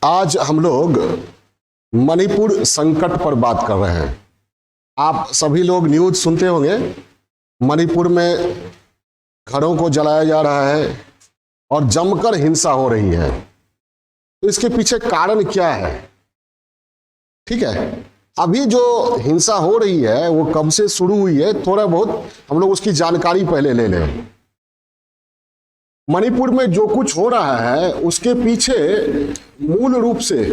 आज हम लोग मणिपुर संकट पर बात कर रहे हैं। आप सभी लोग न्यूज़ सुनते होंगे, मणिपुर में घरों को जलाया जा रहा है और जमकर हिंसा हो रही है। तो इसके पीछे कारण क्या है? ठीक है, अभी जो हिंसा हो रही है वो कब से शुरू हुई है, थोड़ा बहुत हम लोग उसकी जानकारी पहले ले लें। मणिपुर में जो कुछ हो रहा है उसके पीछे मूल रूप से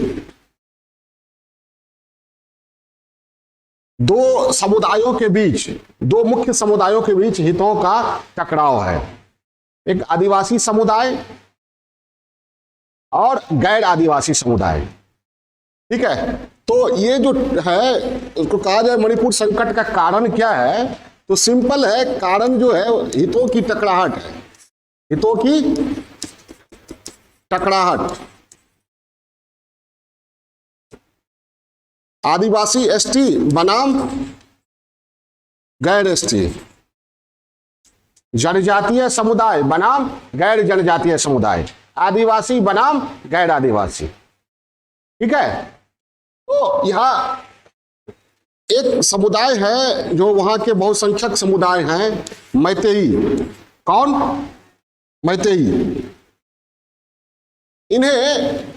दो समुदायों के बीच, दो मुख्य समुदायों के बीच हितों का टकराव है। एक आदिवासी समुदाय और गैर आदिवासी समुदाय। ठीक है, तो ये जो है उसको कहा जाए मणिपुर संकट का कारण क्या है, तो सिंपल है, कारण जो है हितों की टकराहट है। हितों की टकराहट। आदिवासी एसटी बनाम गैर एसटी, जनजातीय समुदाय बनाम गैर जनजातीय समुदाय, आदिवासी बनाम गैर आदिवासी। ठीक है, तो यहां एक समुदाय है जो वहां के बहुसंख्यक समुदाय हैं, मैतेई। कौन? मैतेई। इन्हें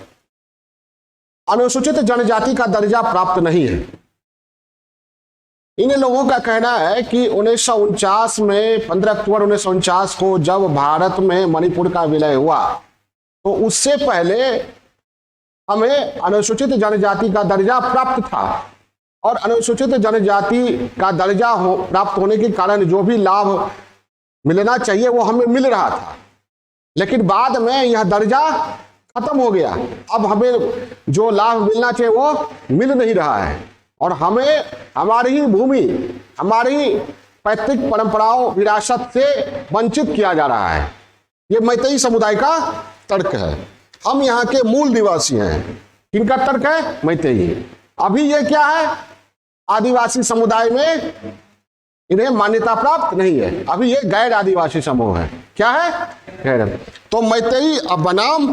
अनुसूचित जनजाति का दर्जा प्राप्त नहीं है। इन लोगों का कहना है कि 1949 में 15 अक्टूबर 1949 को जब भारत में मणिपुर का विलय हुआ तो उससे पहले हमें अनुसूचित जनजाति का दर्जा प्राप्त था और अनुसूचित जनजाति का दर्जा प्राप्त होने के कारण जो भी लाभ मिलना चाहिए वो हमें मिल रहा था, लेकिन बाद में यह दर्जा खत्म हो गया। अब हमें जो लाभ मिलना चाहिए वो मिल नहीं रहा है और हमें हमारी ही भूमि, हमारी पैतृक परंपराओं, विरासत से वंचित किया जा रहा है। ये मैतेई समुदाय का तर्क है। हम यहाँ के मूल निवासी हैं। किनका तर्क है? मैतेई। अभी ये क्या है, आदिवासी समुदाय में इन्हें मान्यता प्राप्त नहीं है, अभी ये गैर आदिवासी समूह है। क्या है? गैर। तो मैतेई बनाम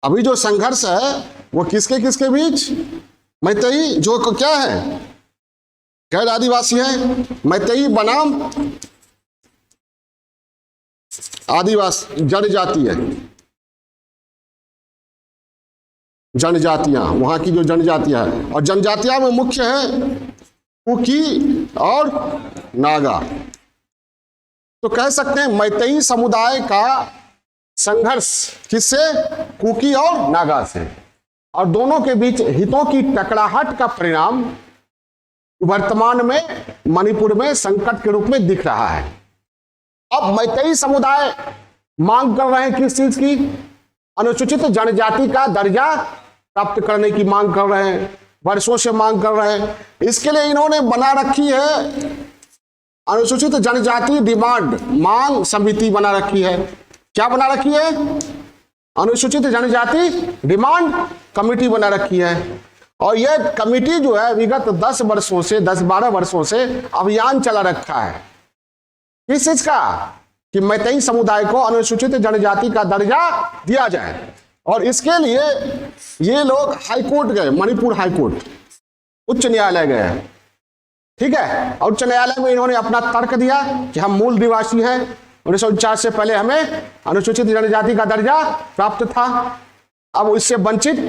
अभी जो संघर्ष है वो किसके किसके बीच? मैतेई जो क्या है, गैर आदिवासी है, मैतेई बनाम आदिवासी जनजाति है। जनजातियां, वहां की जो जनजातियां है, और जनजातियां में मुख्य है कुकी और नागा। तो कह सकते हैं मैतेई समुदाय का संघर्ष किससे? कुकी और नागा से, और दोनों के बीच हितों की टकराहट का परिणाम वर्तमान में मणिपुर में संकट के रूप में दिख रहा है। अब मैतेई समुदाय मांग कर रहे हैं किस चीज की? अनुसूचित जनजाति का दर्जा प्राप्त करने की मांग कर रहे हैं, वर्षों से मांग कर रहे हैं। इसके लिए इन्होंने बना रखी है अनुसूचित जनजाति डिमांड मांग समिति बना रखी है। क्या बना रखी है? अनुसूचित जनजाति डिमांड कमेटी बना रखी है। और यह कमेटी जो है विगत 10 वर्षों से, 10-12 वर्षों से अभियान चला रखा है। किस चीज का? कि मैतेई समुदाय को अनुसूचित जनजाति का दर्जा दिया जाए। और इसके लिए ये लोग हाईकोर्ट गए, मणिपुर हाईकोर्ट, उच्च न्यायालय गए। ठीक है, और उच्च न्यायालय में इन्होंने अपना तर्क दिया कि हम मूल निवासी हैं, 1949 से पहले हमें अनुसूचित जनजाति का दर्जा प्राप्त था, अब इससे वंचित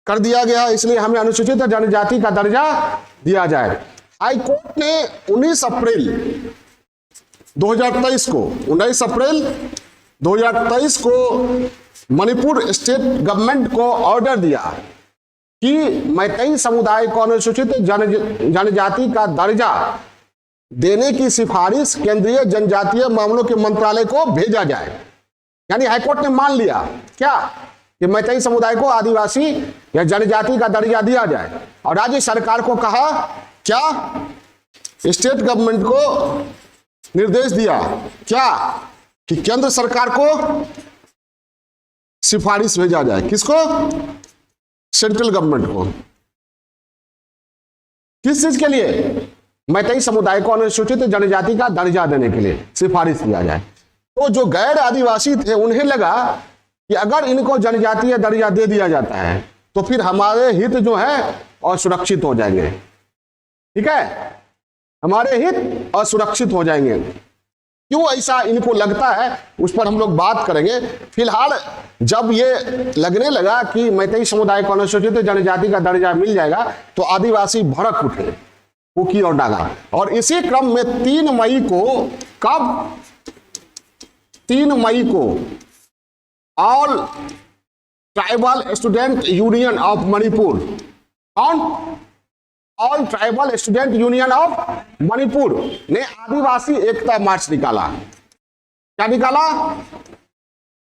कर दिया गया, इसलिए हमें अनुसूचित जनजाति का दर्जा दिया जाए। हाईकोर्ट ने 19 अप्रैल 2023 को 19 अप्रैल 2023 को मणिपुर स्टेट गवर्नमेंट को ऑर्डर दिया कि मैतेई समुदाय को अनुसूचित जनजाति का दर्जा देने की सिफारिश केंद्रीय जनजातीय मामलों के मंत्रालय को भेजा जाए। यानी हाईकोर्ट ने मान लिया क्या कि मैतेई समुदाय को आदिवासी या जनजाति का दर्जा दिया जाए, और राज्य सरकार को कहा क्या? स्टेट गवर्नमेंट को निर्देश दिया क्या कि केंद्र सरकार को सिफारिश भेजा जाए। किसको? सेंट्रल गवर्नमेंट को। किस चीज के लिए? मैतेई समुदाय को अनुसूचित जनजाति का दर्जा देने के लिए सिफारिश किया जाए। तो जो गैर आदिवासी थे उन्हें लगा कि अगर इनको जनजातीय दर्जा दे दिया जाता है तो फिर हमारे हित जो है असुरक्षित हो जाएंगे। ठीक है, हमारे हित असुरक्षित हो जाएंगे। क्यों ऐसा इनको लगता है उस पर हम लोग बात करेंगे। फिलहाल जब ये लगने लगा कि मैतेई समुदाय को अनुसूचित जनजाति का दर्जा मिल जाएगा तो आदिवासी भड़क उठे, कुकी और नागा। और इसी क्रम में 3 मई को, कब 3 मई को all tribal student union of Manipur, कौन, all tribal student union of Manipur ने आदिवासी एकता मार्च निकाला। क्या निकाला?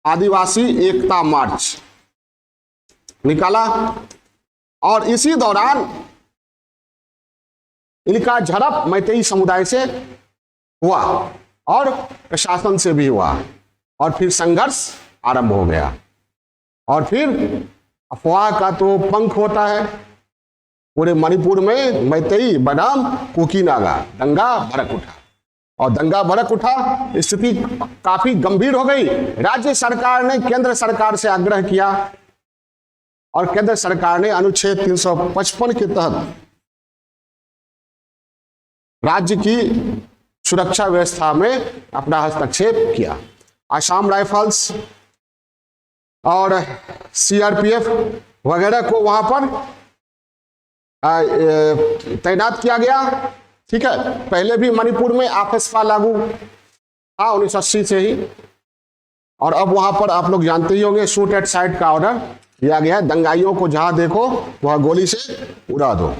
आदिवासी एकता मार्च निकाला। और इसी दौरान इनका झड़प मैतेई समुदाय से हुआ और प्रशासन से भी हुआ और फिर संघर्ष आरंभ हो गया। और फिर अफवाह का तो पंख होता है, पूरे मणिपुर में मैतेई बनाम कुकी नागा दंगा भड़क उठा। और दंगा भड़क उठा, स्थिति काफी गंभीर हो गई। राज्य सरकार ने केंद्र सरकार से आग्रह किया और केंद्र सरकार ने अनुच्छेद 355 के तहत राज्य की सुरक्षा व्यवस्था में अपना हस्तक्षेप किया। असम राइफल्स और सीआरपीएफ वगैरह को वहां पर तैनात किया गया। ठीक है, पहले भी मणिपुर में आफस्पा लागू था 1980 से ही। और अब वहां पर आप लोग जानते ही होंगे, शूट एट साइट का ऑर्डर दिया गया है, दंगाइयों को जहां देखो वह गोली से उड़ा दो।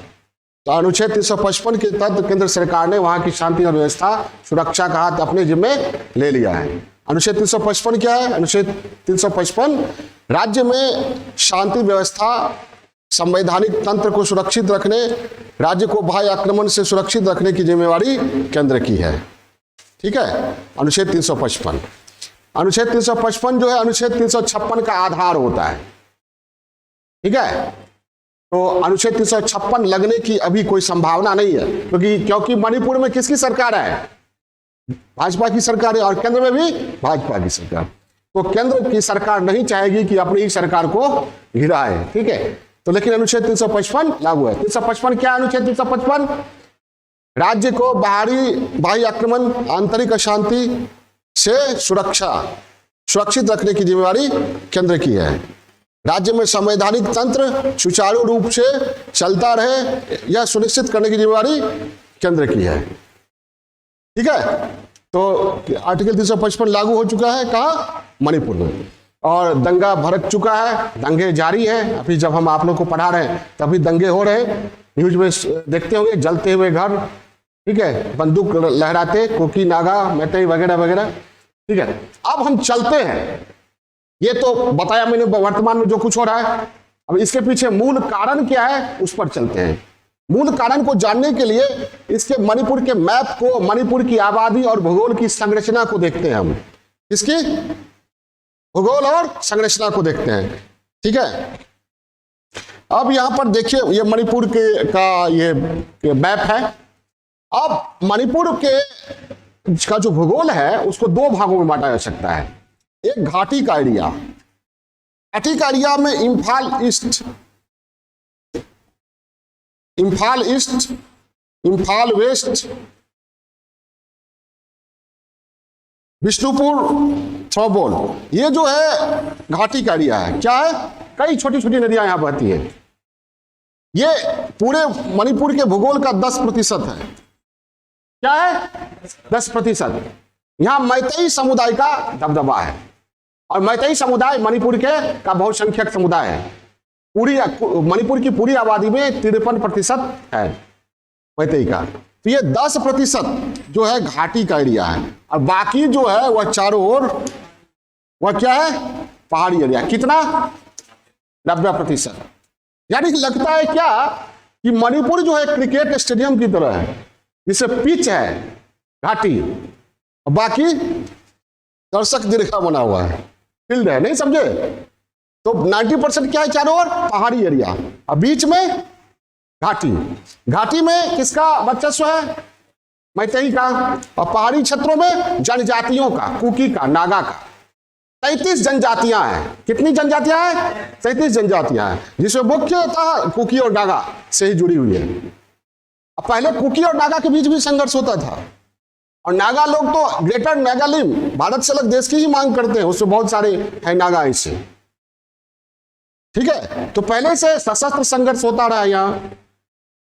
तो अनुच्छेद 355 के तहत केंद्र सरकार ने वहां की शांति और व्यवस्था सुरक्षा का हाथ अपने जिम्मे ले लिया है। अनुच्छेद 355 क्या है? अनुच्छेद 355 राज्य में शांति व्यवस्था, संवैधानिक तंत्र को सुरक्षित रखने, राज्य को बाह्य आक्रमण से सुरक्षित रखने की जिम्मेवारी केंद्र की है। ठीक है, अनुच्छेद 355। अनुच्छेद 355 जो है अनुच्छेद 356 का आधार होता है। ठीक है, तो अनुच्छेद 356 लगने की अभी कोई संभावना नहीं है, क्योंकि मणिपुर में किसकी सरकार है? भाजपा की सरकार है और केंद्र में भी भाजपा की सरकार। तो केंद्र की सरकार नहीं चाहेगी कि अपनी ही सरकार को गिराए। ठीक है, तो लेकिन अनुच्छेद 355 लागू है। 355 क्या? अनुच्छेद 355 राज्य को बाहरी आक्रमण, आंतरिक अशांति से सुरक्षित रखने की जिम्मेवारी केंद्र की है। राज्य में संवैधानिक तंत्र सुचारू रूप से चलता रहे, यह सुनिश्चित करने की जिम्मेवारी केंद्र की है। ठीक है, तो आर्टिकल 355 लागू हो चुका है कहाँ? मणिपुर में। और दंगा भड़क चुका है, दंगे जारी है। अभी जब हम आप लोग को पढ़ा रहे हैं तभी दंगे हो रहे हैं, न्यूज में देखते होंगे, जलते हुए घर, ठीक है, बंदूक लहराते, कुकी नागा मैतेई वगैरह वगैरह। ठीक है, अब हम चलते हैं। ये तो बताया मैंने वर्तमान में जो कुछ हो रहा है। अब इसके पीछे मूल कारण क्या है उस पर चलते हैं। मूल कारण को जानने के लिए इसके मणिपुर के मैप को, मणिपुर की आबादी और भूगोल की संरचना को देखते हैं हम। इसकी भूगोल और संरचना को देखते हैं। ठीक है, अब यहां पर देखिए, ये मणिपुर का ये मैप है। अब मणिपुर का जो भूगोल है उसको 2 भागों में बांटा जा सकता है। एक घाटी का एरिया, घाटी का एरिया में इम्फाल ईस्ट, इम्फाल वेस्ट, विष्णुपुर, थ्रोबोल, ये जो है घाटी का एरिया है। क्या है? कई छोटी छोटी नदियां यहां बहती हैं। ये पूरे मणिपुर के भूगोल का 10% है। क्या है? 10%। यहां मैतेई समुदाय का दबदबा है और मैतेई समुदाय मणिपुर का बहुसंख्यक समुदाय है। पूरी मणिपुर की पूरी आबादी में 53% है मैतेई का। तो ये 10% जो है घाटी का एरिया है और बाकी जो है वह चारों ओर वह क्या है? पहाड़ी एरिया। कितना? 90%। यानी लगता है क्या कि मणिपुर जो है क्रिकेट स्टेडियम की तरह है, जिसे पिच है घाटी, और बाकी दर्शक दीर्घा बना हुआ है, फील्ड है, नहीं समझे? तो 90% क्या है? चारों ओर पहाड़ी एरिया और बीच में घाटी। घाटी में किसका वर्चस्व है? मैतेई का। और पहाड़ी क्षेत्रों में जनजातियों का, कुकी का, नागा का। 33 जनजातियां हैं। कितनी जनजातियां हैं? 33 जनजातियां हैं, जिसमें मुख्यतः कुकी और नागा से ही जुड़ी हुई है। अब पहले कुकी और नागा के बीच भी संघर्ष होता था, और नागा लोग तो ग्रेटर नागालैंड, भारत से अलग देश की ही मांग करते हैं, उसमें बहुत सारे हैं नागा इससे। ठीक है, तो पहले से सशस्त्र संघर्ष होता रहा यहाँ,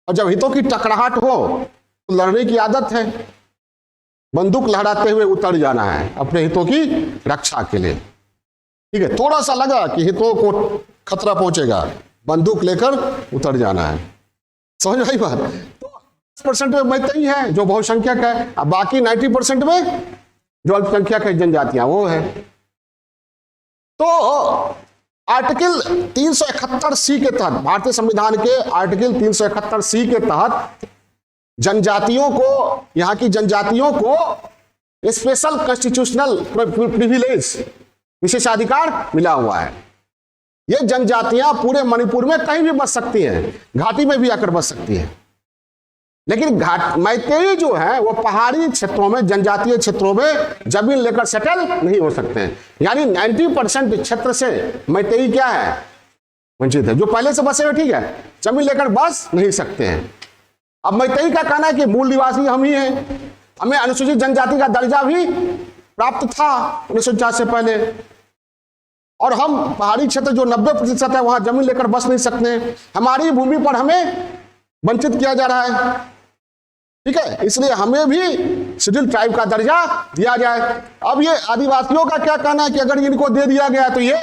और जब हितों की टकराहट हो तो लड़ने की आदत है, बंदूक लहराते हुए उतर जाना है अपने हितों की रक्षा के लिए। ठीक है, थोड़ा सा लगा कि हितों को खतरा पहुंचेगा, बंदूक लेकर उतर जाना है। समझ आई बात? तो 10% में मैतेई है जो बहुसंख्यक है, अब बाकी 90% में जो अल्पसंख्यक है जनजातियां वो है। तो आर्टिकल 371C के तहत, भारतीय संविधान के आर्टिकल 371C के तहत जनजातियों को, यहाँ की जनजातियों को स्पेशल कॉन्स्टिट्यूशनल प्रिविलेज, विशेषाधिकार मिला हुआ है। ये जनजातियां पूरे मणिपुर में कहीं भी बस सकती हैं, घाटी में भी आकर बस सकती हैं, लेकिन मैतेई जो है वो पहाड़ी क्षेत्रों में, जनजातीय क्षेत्रों में जमीन लेकर सेटल नहीं हो सकते हैं। यानी 90% क्षेत्र से मैतेई क्या है? वंचित है। जो पहले से बसे हुए, ठीक है, जमीन लेकर बस नहीं सकते हैं। अब मैतेई का कहना है कि मूल निवासी हम ही हैं, हमें अनुसूचित जनजाति का दर्जा भी प्राप्त था 1949 से पहले, और हम पहाड़ी क्षेत्र जो 90% है वहां जमीन लेकर बस नहीं सकते, हमारी भूमि पर हमें वंचित किया जा रहा है। ठीक है, इसलिए हमें भी शेड्यूल ट्राइब का दर्जा दिया जाए। अब ये आदिवासियों का क्या कहना है कि अगर इनको दे दिया गया तो ये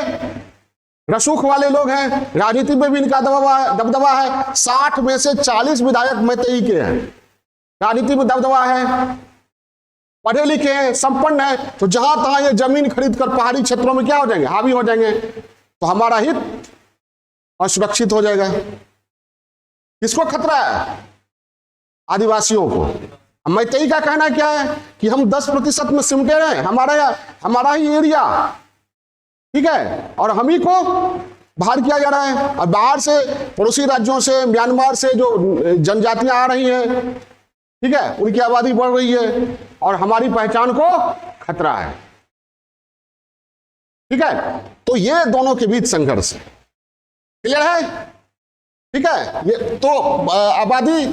रसूख वाले लोग हैं, राजनीति में भी इनका दबदबा है। 60 में से 40 विधायक मैतेई के हैं, राजनीति में दबदबा है, पढ़े लिखे हैं, संपन्न है, तो जहां तहां ये जमीन खरीद कर पहाड़ी क्षेत्रों में क्या हो जाएंगे? हावी हो जाएंगे, तो हमारा हित असुरक्षित हो जाएगा। किसको खतरा है? आदिवासियों को। मैतेई का कहना क्या है कि हम 10% में सिमटे रहे, हमारा ही एरिया, ठीक है, और हम ही को बाहर किया जा रहा है। और बाहर से पड़ोसी राज्यों से, म्यांमार से जो जनजातियां आ रही हैं, ठीक है, उनकी आबादी बढ़ रही है और हमारी पहचान को खतरा है। ठीक है, तो ये दोनों के बीच संघर्ष है। क्लियर है? ठीक है, ये तो आबादी,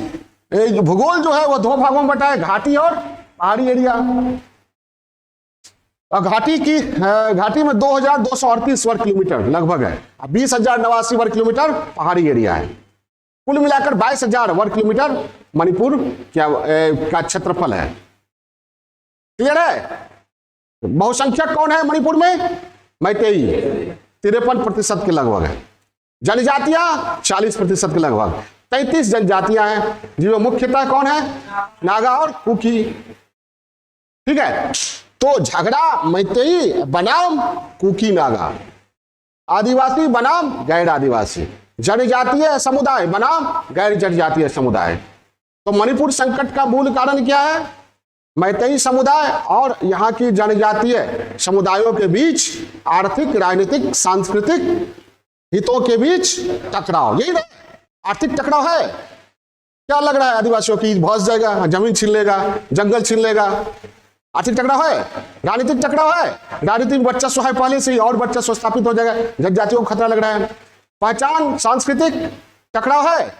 भूगोल जो है वो 2 भागों में बटा है, घाटी और पहाड़ी एरिया। घाटी में 2238 वर्ग किलोमीटर लगभग है, 20,089 वर्ग किलोमीटर पहाड़ी एरिया है। कुल मिलाकर 22,000 वर्ग किलोमीटर मणिपुर का क्षेत्रफल है। क्लियर है? बहुसंख्यक कौन है मणिपुर में? मैतेई 53% के लगभग है, जनजातियां 40% के लगभग। 33 जनजातियां हैं, जिसमें मुख्यतः कौन है? नागा और कुकी। ठीक है, तो झगड़ा मैतेई बनाम कुकी नागा, आदिवासी बनाम गैर आदिवासी, जनजातीय समुदाय बनाम गैर जनजातीय समुदाय। तो मणिपुर संकट का मूल कारण क्या है? मैतेई समुदाय और यहाँ की जनजातीय समुदायों के बीच आर्थिक, राजनीतिक, सांस्कृतिक हितों के बीच टकराव। यही आर्थिक टकराव है। क्या लग रहा है आदिवासियों की बस जाएगा, जमीन छीन लेगा, जंगल छीन लेगा? आर्थिक टकराव है, राजनीतिक टकराव है। राजनीतिक वर्चस्व है पहले से ही, और वर्चस्व स्थापित हो जाएगा, जनजातियों को खतरा लग रहा है। पहचान, सांस्कृतिक टकराव है।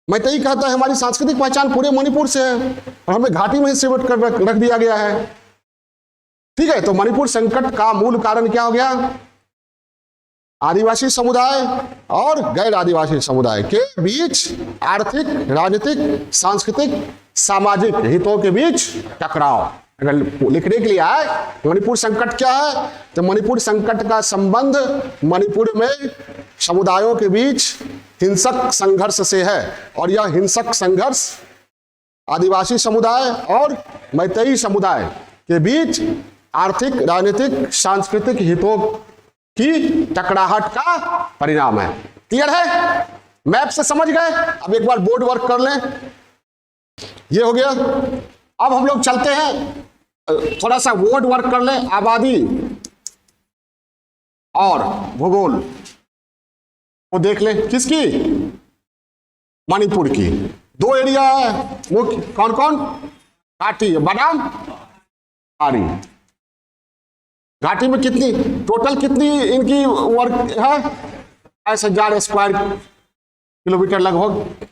मैतेई कहता है हमारी सांस्कृतिक पहचान पूरे मणिपुर से है और हमें घाटी में ही सिमट कर रख दिया गया है। ठीक है, तो मणिपुर संकट का मूल कारण क्या हो गया? आदिवासी समुदाय और गैर आदिवासी समुदाय के बीच आर्थिक, राजनीतिक, सांस्कृतिक, सामाजिक हितों के बीच टकराव। अगर लिखने के लिए आए मणिपुर संकट क्या है, तो मणिपुर संकट का संबंध मणिपुर में समुदायों के बीच हिंसक संघर्ष से है, और यह हिंसक संघर्ष आदिवासी समुदाय और मैतेई समुदाय के बीच आर्थिक, राजनीतिक, सांस्कृतिक हितों की टकराहट का परिणाम है। क्लियर है? मैप से समझ गए? अब एक बार बोर्ड वर्क कर लें। ये हो गया। अब हम लोग चलते हैं, थोड़ा सा बोर्ड वर्क कर लें। आबादी और भूगोल वो देख लें। किसकी? मणिपुर की। 2 एरिया है मुख्य, कौन कौन? घाटी बनाम पहाड़ी। घाटी में कितनी टोटल कितनी इनकी वर्ग है? 22,000 स्क्वायर किलोमीटर लगभग।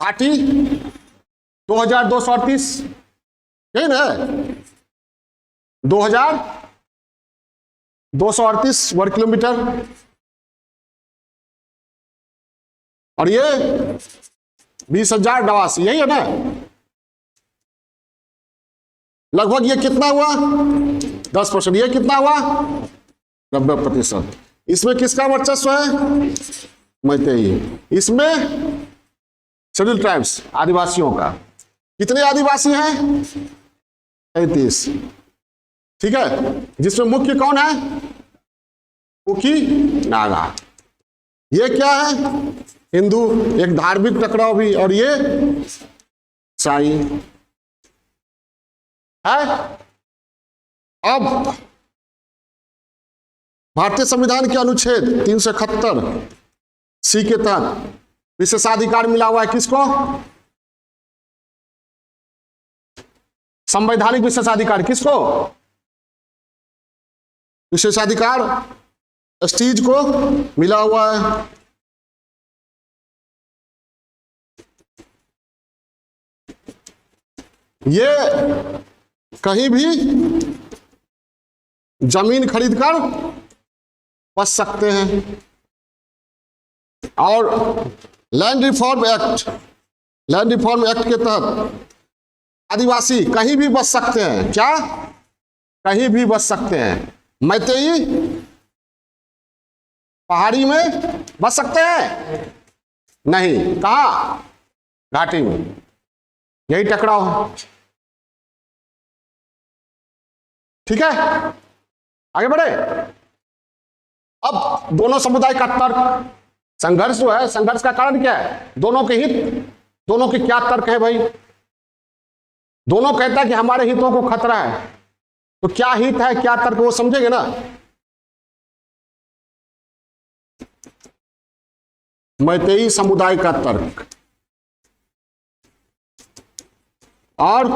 घाटी 2238 है ना, 2238 वर्ग किलोमीटर। और ये 20,082, यही है ना लगभग। ये कितना हुआ? 10%। ये कितना हुआ? 90%। इसमें किसका वर्चस्व है? मैतेई। इसमें शेड्यूल ट्राइब्स, आदिवासियों का। कितने आदिवासी हैं? 33। ठीक है, जिसमें मुख्य कौन है? कुकी, नागा। ये क्या है? हिंदू, एक धार्मिक टकराव भी। और ये ईसाई है। अब भारतीय संविधान के अनुच्छेद 371 सी के तहत विशेषाधिकार मिला हुआ है किसको? संवैधानिक विशेषाधिकार किसको? विशेषाधिकार एसटीज को मिला हुआ है। ये कहीं भी जमीन खरीदकर बच सकते हैं। और लैंड रिफॉर्म एक्ट के तहत आदिवासी कहीं भी बच सकते हैं। क्या? कहीं भी बच सकते हैं। मैतेई पहाड़ी में बच सकते हैं? नहीं। कहां? घाटी में। यही टकराव है। ठीक है, आगे बढ़े। अब दोनों समुदाय का तर्क, संघर्ष जो है, संघर्ष का कारण क्या है? दोनों के हित, दोनों के क्या तर्क है भाई? दोनों कहता है कि हमारे हितों को खतरा है। तो क्या हित है, क्या तर्क, वो समझेंगे ना। मैतेई समुदाय का तर्क और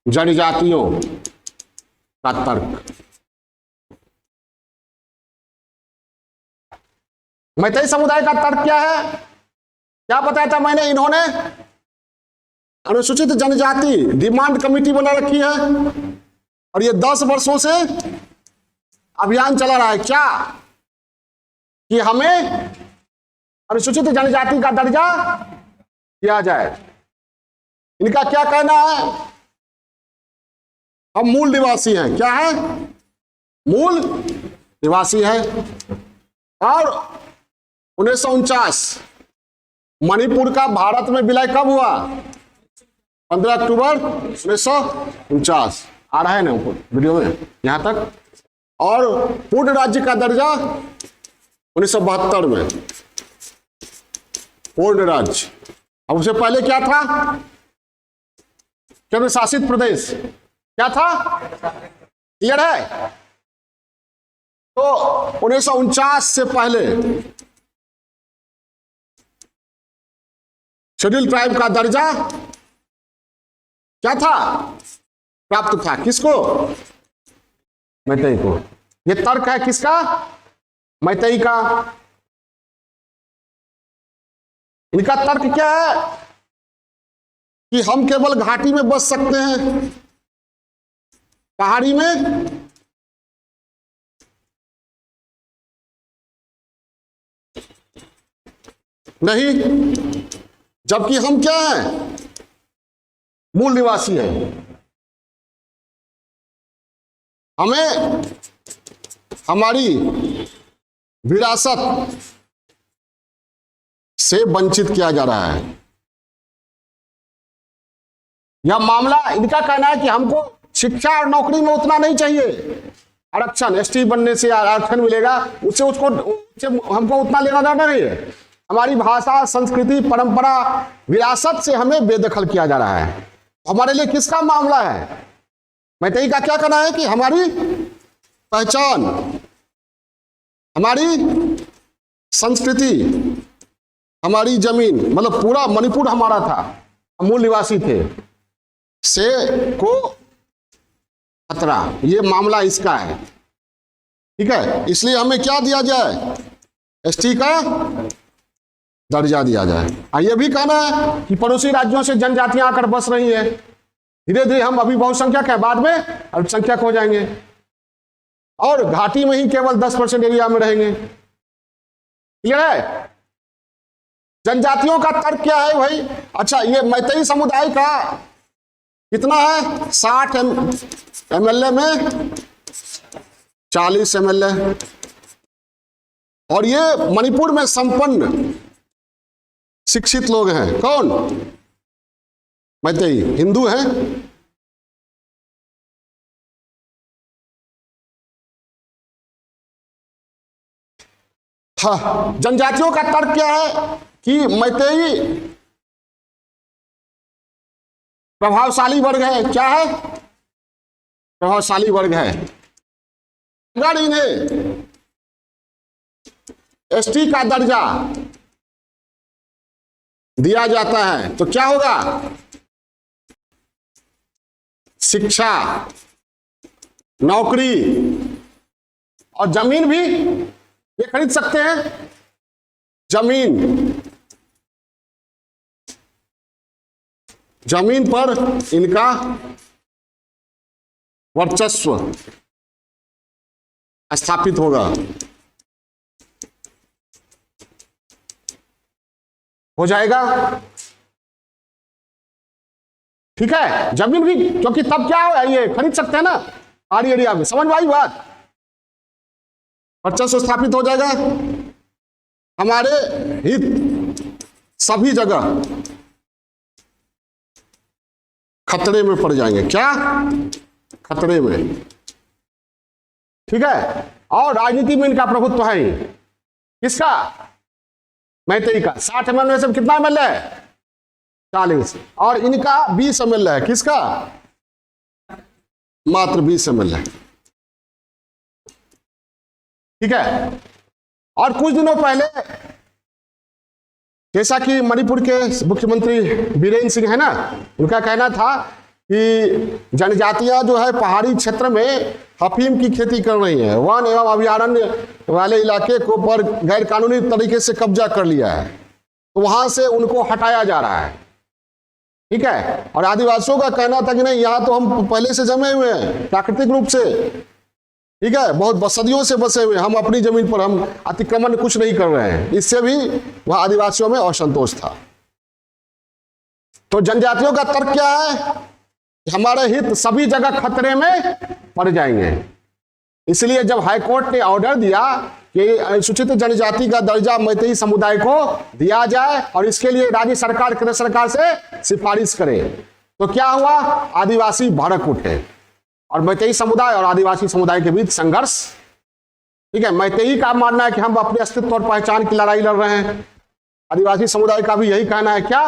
जनजातियों का तर्क। मैतेई समुदाय का तर्क क्या है? क्या बताया था मैंने? इन्होंने अनुसूचित जनजाति डिमांड कमेटी बना रखी है और ये 10 वर्षों से अभियान चला रहा है। क्या? कि हमें अनुसूचित जनजाति का दर्जा दिया जाए। इनका क्या कहना है? हम मूल निवासी हैं। क्या है? मूल निवासी है। और 1949 मणिपुर का भारत में विलय कब हुआ? 15 अक्टूबर 1949। आ रहा है ना ऊपर वीडियो में यहां तक। और पूर्ण राज्य का दर्जा 1972 में पूर्ण राज्य। अब उससे पहले क्या था? केंद्र शासित प्रदेश। क्या था? क्लियर है? तो 1949 से पहले शेड्यूल ट्राइब का दर्जा क्या था? प्राप्त था। किसको? मैतेई को। ये तर्क है किसका? मैतेई का। इनका तर्क क्या है? कि हम केवल घाटी में बच सकते हैं, पहाड़ी में नहीं। जबकि हम क्या हैं? मूल निवासी हैं। हमें हमारी विरासत से वंचित किया जा रहा है। यह मामला, इनका कहना है कि हमको शिक्षा और नौकरी में उतना नहीं चाहिए आरक्षण। एसटी बनने से आरक्षण मिलेगा, उससे हमको उतना लेना देना नहीं है। हमारी भाषा, संस्कृति, परंपरा, विरासत से हमें बेदखल किया जा रहा है। हमारे लिए किसका मामला है? मैतेई का क्या कहना है कि हमारी पहचान, हमारी संस्कृति, हमारी जमीन, मतलब पूरा मणिपुर हमारा था, हम मूल निवासी थे। से को खतरा, ये मामला इसका है। ठीक है, इसलिए हमें क्या दिया जाए, एसटी का दर्जा दिया जाए। ये भी कहना है कि पड़ोसी राज्यों से जनजातियां आकर बस रही है, धीरे धीरे हम अभी बहुसंख्यक है, बाद में अल्पसंख्यक हो जाएंगे और घाटी में ही केवल 10% एरिया में रहेंगे। क्लियर है? जनजातियों का तर्क क्या है भाई? अच्छा, ये मैतेई समुदाय का कितना है, 60 MLA में 40 MLA, और ये मणिपुर में संपन्न शिक्षित लोग हैं। कौन? मैतेई हिंदू हैं। हाँ, जनजातियों का तर्क क्या है कि मैतेई प्रभावशाली वर्ग है। क्या है? प्रभावशाली वर्ग है। अगर इन्हें एसटी का दर्जा दिया जाता है तो क्या होगा, शिक्षा, नौकरी और जमीन भी ये खरीद सकते हैं। जमीन पर इनका वर्चस्व स्थापित होगा, हो जाएगा। ठीक है, जमीन भी, क्योंकि तब क्या हो, ये खरीद सकते हैं ना पहाड़ी एरिया में। समझ में आई बात? वर्चस्व स्थापित हो जाएगा। हमारे हित सभी जगह खतरे में पड़ जाएंगे। क्या? खतरे में। ठीक है, और राजनीति में इनका प्रभुत्व है ही। किसका? मैतेई का। 60 MLA में से कितना MLA है? 40, और इनका 20 MLA है। किसका? मात्र 20 MLA। ठीक है, और कुछ दिनों पहले जैसा कि मणिपुर के मुख्यमंत्री बीरेन सिंह है ना, उनका कहना था कि जनजातियां जो है पहाड़ी क्षेत्र में अफीम की खेती कर रही हैं, वन एवं अभयारण्य वाले इलाके को पर गैर कानूनी तरीके से कब्जा कर लिया है, तो वहां से उनको हटाया जा रहा है। ठीक है, और आदिवासियों का कहना था कि नहीं, यहाँ तो हम पहले से जमे हुए हैं प्राकृतिक रूप से। ठीक है, बहुत सदियों से बसे हुए, हम अपनी जमीन पर हम अतिक्रमण कुछ नहीं कर रहे हैं। इससे भी वह आदिवासियों में असंतोष था। तो जनजातियों का तर्क क्या है? हमारे हित सभी जगह खतरे में पड़ जाएंगे। इसलिए जब हाईकोर्ट ने ऑर्डर दिया कि अनुसूचित जनजाति का दर्जा मैतेई समुदाय को दिया जाए और इसके लिए राज्य सरकार केंद्र सरकार से सिफारिश करे, तो क्या हुआ? आदिवासी भड़क उठे और मैतेई समुदाय और आदिवासी समुदाय के बीच संघर्ष। ठीक है, मैतेई का मानना है कि हम अपने अस्तित्व और पहचान की लड़ाई लड़ रहे हैं, आदिवासी समुदाय का भी यही कहना है, क्या?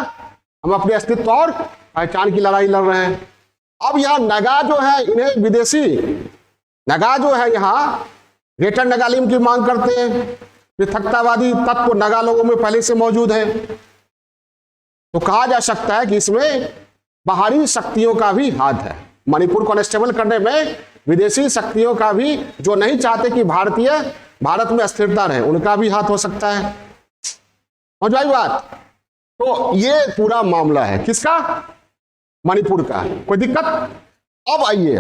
हम अपने अस्तित्व और पहचान की लड़ाई लड़ रहे हैं। अब यहाँ नगा जो है, इन्हें विदेशी नगा जो है यहाँ ग्रेटर नगालिम की मांग करते हैं। पृथकतावादी तत्व नगा लोगों में पहले से मौजूद है। तो कहा जा सकता है कि इसमें बाहरी शक्तियों का भी हाथ है। मणिपुर को अनस्टेबल करने में विदेशी शक्तियों का भी, जो नहीं चाहते कि भारत में अस्थिरता रहे, उनका भी हाथ हो सकता है। समझ आई बात? तो ये पूरा मामला है किसका? मणिपुर का। कोई दिक्कत? अब आइए,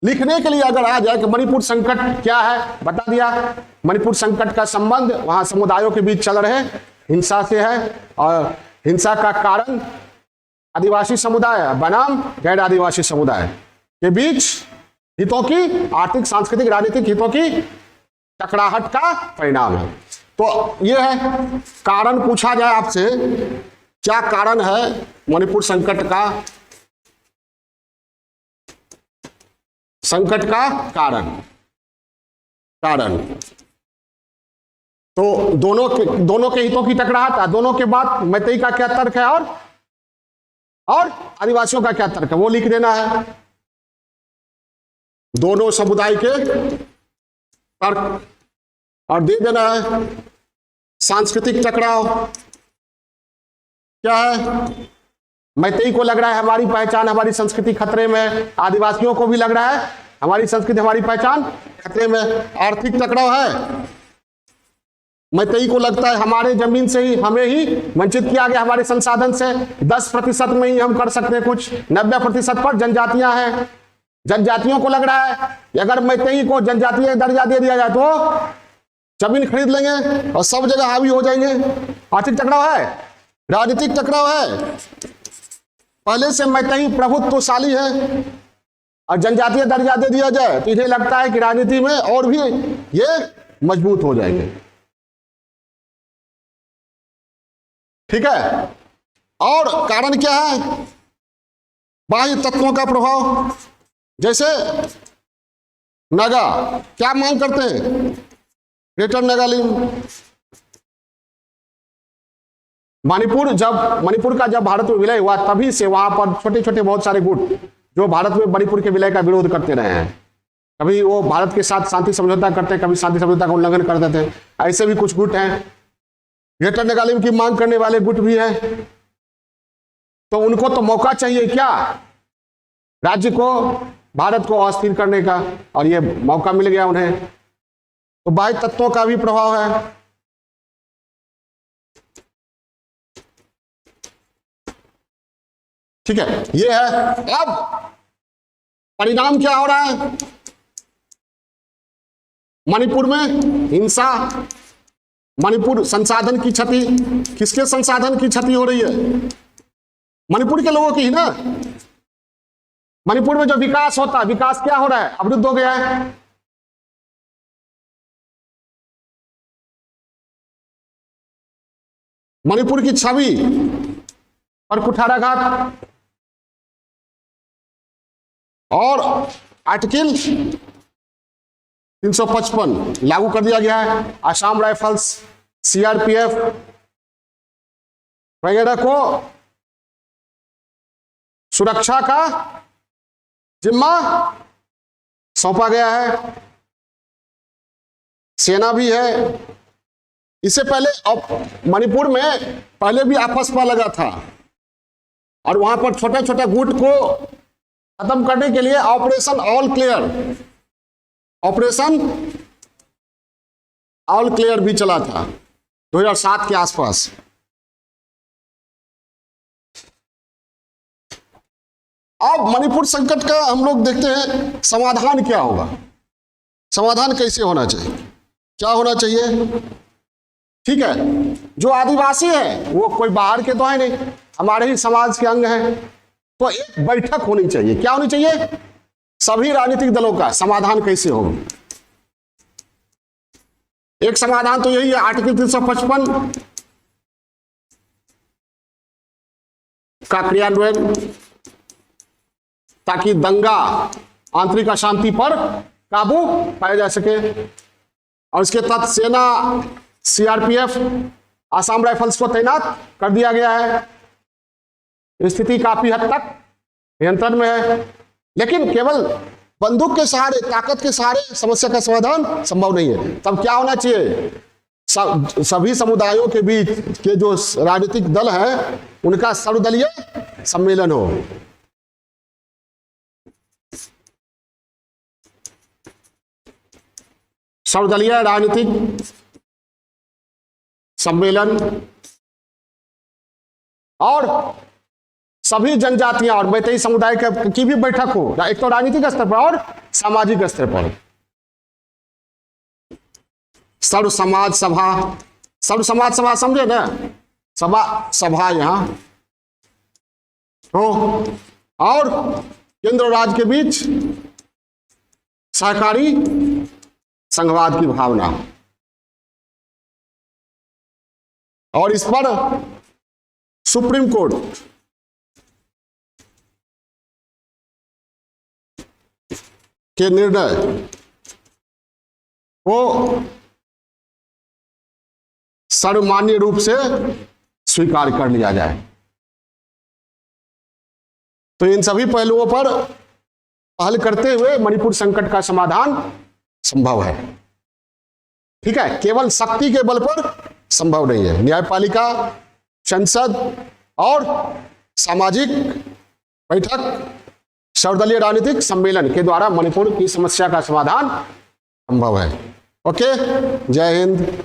लिखने के लिए अगर आ जाए कि मणिपुर संकट क्या है, बता दिया। मणिपुर संकट का संबंध वहां समुदायों के बीच चल रहे हिंसा से है, और हिंसा का कारण आदिवासी समुदाय बनाम गैर आदिवासी समुदाय के बीच हितों की, आर्थिक, सांस्कृतिक, राजनीतिक हितों की टकराहट का परिणाम है। तो यह है कारण। पूछा जाए आपसे, क्या कारण है मणिपुर संकट का? संकट का कारण तो दोनों के हितों की टकराहट। दोनों के बाद मैतेई का क्या तर्क है और आदिवासियों का क्या तर्क है, वो लिख देना है। दोनों समुदाय के तर्क और दे देना है। सांस्कृतिक टकराव क्या है? मैतेई को लग रहा है हमारी पहचान, हमारी संस्कृति खतरे में, आदिवासियों को भी लग रहा है हमारी संस्कृति, हमारी पहचान खतरे में। आर्थिक टकराव है, मैतेई को लगता है हमारे जमीन से ही हमें ही वंचित किया गया, हमारे संसाधन से 10% में ही हम कर सकते हैं कुछ, 90% पर जनजातियां हैं। जनजातियों को लग रहा है कि अगर मैतेई को जनजातीय दर्जा दे दिया जाए तो जमीन खरीद लेंगे और सब जगह हावी हो जाएंगे। आर्थिक टकराव है, राजनीतिक टकराव है। पहले से मैतेई प्रभुत्वशाली है और जनजातीय दर्जा दे दिया जाए तो इन्हें लगता है कि राजनीति में और भी ये मजबूत हो जाएंगे। ठीक है, और कारण क्या है? बाह्य तत्वों का प्रभाव। जैसे नागा क्या मांग करते हैं? ग्रेटर नागालैंड। मणिपुर का जब भारत में विलय हुआ तभी से वहां पर छोटे छोटे बहुत सारे गुट जो भारत में मणिपुर के विलय का विरोध करते रहे हैं। कभी वो भारत के साथ शांति समझौता करते, कभी शांति समझौता का उल्लंघन कर देते। ऐसे भी कुछ गुट हैं। ग्रेटर नागालैंड की मांग करने वाले गुट भी हैं। तो उनको तो मौका चाहिए क्या राज्य को, भारत को अस्थिर करने का, और ये मौका मिल गया उन्हें। तो बाह्य तत्वों का भी प्रभाव है। ठीक है, ये है। अब परिणाम क्या हो रहा है? मणिपुर में हिंसा, मणिपुर संसाधन की क्षति। किसके संसाधन की क्षति हो रही है? मणिपुर के लोगों की ही ना। मणिपुर में जो विकास होता है, विकास क्या हो रहा है? अवरुद्ध हो गया है। मणिपुर की छवि और कुठाराघात और आर्टिकल 355 लागू कर दिया गया है। असम राइफल्स, सीआरपीएफ वगैरह को सुरक्षा का जिम्मा सौंपा गया है। सेना भी है। इससे पहले अब मणिपुर में पहले भी आपसपा लगा था और वहां पर छोटे छोटे गुट को खत्म करने के लिए ऑपरेशन ऑल क्लियर भी चला था 2007 के आसपास। अब मणिपुर संकट का हम लोग देखते हैं समाधान क्या होगा, समाधान कैसे होना चाहिए, क्या होना चाहिए। ठीक है, जो आदिवासी है वो कोई बाहर के तो है नहीं, हमारे ही समाज के अंग हैं। तो एक बैठक होनी चाहिए। क्या होनी चाहिए? सभी राजनीतिक दलों का समाधान कैसे होगा। एक समाधान तो यही है, आर्टिकल 355 का क्रियान्वयन, ताकि दंगा, आंतरिक अशांति पर काबू पाया जा सके। और इसके तहत सेना, सीआरपीएफ, असम राइफल्स को तैनात कर दिया गया है। स्थिति काफी हद तक नियंत्रण में है, लेकिन केवल बंदूक के सहारे, ताकत के सहारे समस्या का समाधान संभव नहीं है। तब क्या होना चाहिए? सभी समुदायों के बीच के जो राजनीतिक दल हैं उनका सर्वदलीय सम्मेलन हो। सर्वदलीय राजनीतिक सम्मेलन और सभी जनजातियां और मैतेई समुदाय की भी बैठक हो, एक तो राजनीतिक स्तर पर और सामाजिक स्तर पर। सर्व समाज सभा समझे ना, सभा यहां हो और केंद्र और राज्य के बीच सहकारी संघवाद की भावना, और इस पर सुप्रीम कोर्ट के निर्णय को सर्वमान्य रूप से स्वीकार कर लिया जाए। तो इन सभी पहलुओं पर पहल करते हुए मणिपुर संकट का समाधान संभव है। ठीक है, केवल शक्ति के बल पर संभव नहीं है। न्यायपालिका, संसद और सामाजिक बैठक, सर्वदलीय राजनीतिक सम्मेलन के द्वारा मणिपुर की समस्या का समाधान संभव है। ओके, जय हिंद।